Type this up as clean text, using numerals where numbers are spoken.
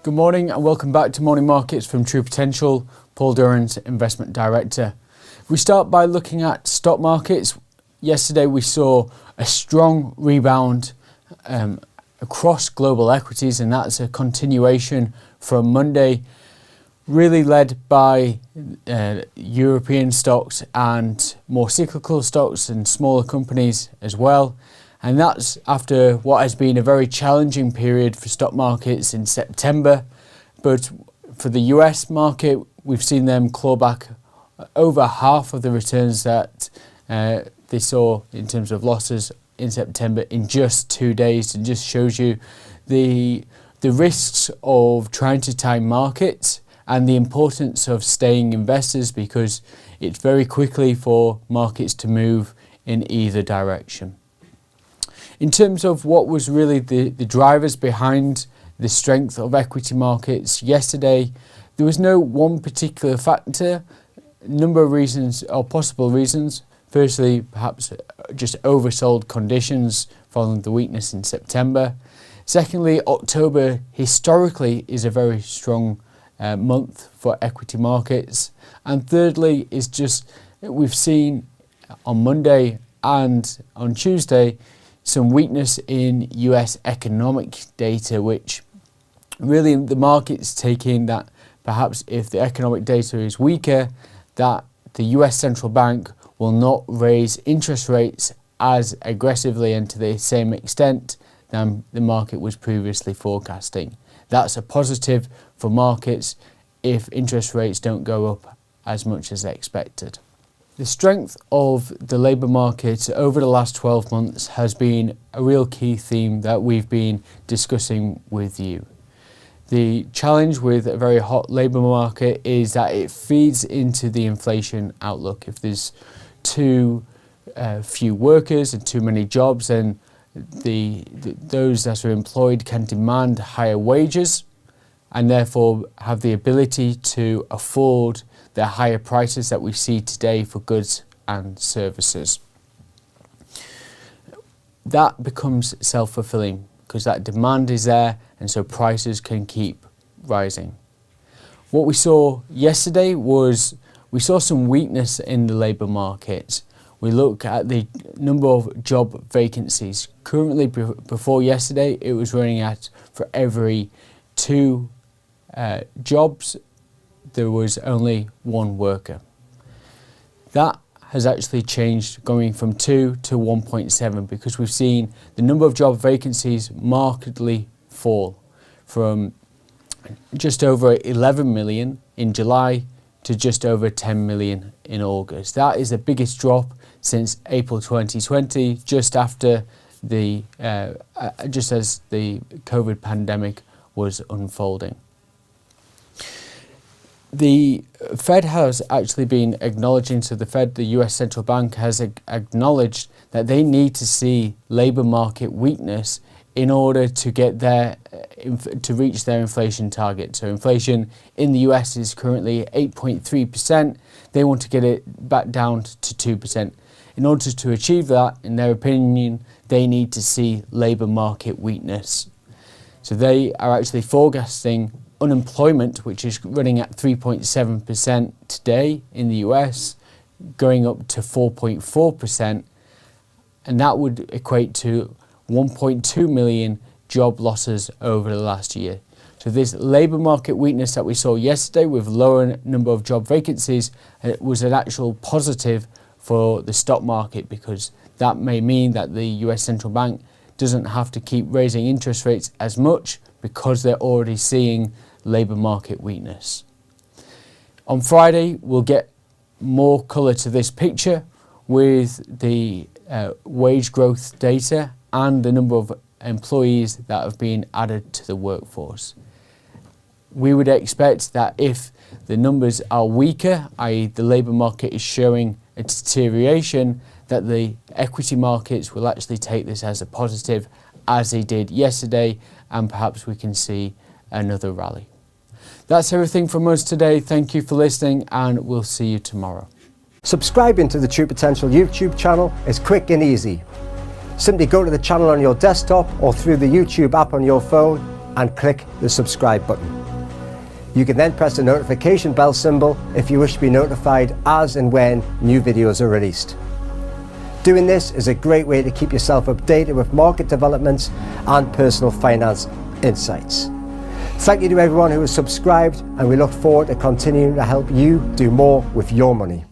Good morning and welcome back to Morning Markets from True Potential. Paul Durrant, Investment Director. We start by looking at stock markets. Yesterday we saw a strong rebound across global equities, and that's a continuation from Monday, really led by European stocks and more cyclical stocks and smaller companies as well. And that's after what has been a very challenging period for stock markets in September. But for the US market, we've seen them claw back over half of the returns that they saw in terms of losses in September in just 2 days. It just shows you the risks of trying to time markets and the importance of staying investors, because it's very quickly for markets to move in either direction. In terms of what was really the drivers behind the strength of equity markets yesterday, there was no one particular factor. A number of reasons or possible reasons. Firstly, perhaps just oversold conditions following the weakness in September. Secondly, October historically is a very strong month for equity markets. And thirdly, is just we've seen on Monday and on Tuesday some weakness in US economic data, which really the market's taking that perhaps if the economic data is weaker, that the US central bank will not raise interest rates as aggressively and to the same extent than the market was previously forecasting. That's a positive for markets if interest rates don't go up as much as expected. The strength of the labour market over the last 12 months has been a real key theme that we've been discussing with you. The challenge with a very hot labour market is that it feeds into the inflation outlook. If there's too few workers and too many jobs, then those that are employed can demand higher wages and therefore have the ability to afford the higher prices that we see today for goods and services. That becomes self-fulfilling because that demand is there, and so prices can keep rising. What we saw yesterday was we saw some weakness in the labour market. We look at the number of job vacancies. Currently, before yesterday, it was running at for every 2 jobs, there was only 1 worker. That has actually changed, going from 2 to 1.7, because we've seen the number of job vacancies markedly fall from just over 11 million in July to just over 10 million in August. That is the biggest drop since April 2020, just after just as the COVID pandemic was unfolding. The Fed has actually been acknowledging, so the US Central Bank has acknowledged that they need to see labour market weakness in order to get to reach their inflation target. So inflation in the US is currently 8.3%. They want to get it back down to 2%. In order to achieve that, in their opinion, they need to see labour market weakness. So they are actually forecasting unemployment, which is running at 3.7% today in the US, going up to 4.4%, and that would equate to 1.2 million job losses over the last year. So this labour market weakness that we saw yesterday with lower number of job vacancies was an actual positive for the stock market, because that may mean that the US Central Bank doesn't have to keep raising interest rates as much because they're already seeing labour market weakness. On Friday, we'll get more colour to this picture with the wage growth data and the number of employees that have been added to the workforce. We would expect that if the numbers are weaker, i.e. the labour market is showing a deterioration, that the equity markets will actually take this as a positive, as they did yesterday, and perhaps we can see another rally. That's everything from us today. Thank you for listening, and we'll see you tomorrow. Subscribing to the True Potential YouTube channel is quick and easy. Simply go to the channel on your desktop or through the YouTube app on your phone and click the subscribe button. You can then press the notification bell symbol if you wish to be notified as and when new videos are released. Doing this is a great way to keep yourself updated with market developments and personal finance insights. Thank you to everyone who has subscribed, and we look forward to continuing to help you do more with your money.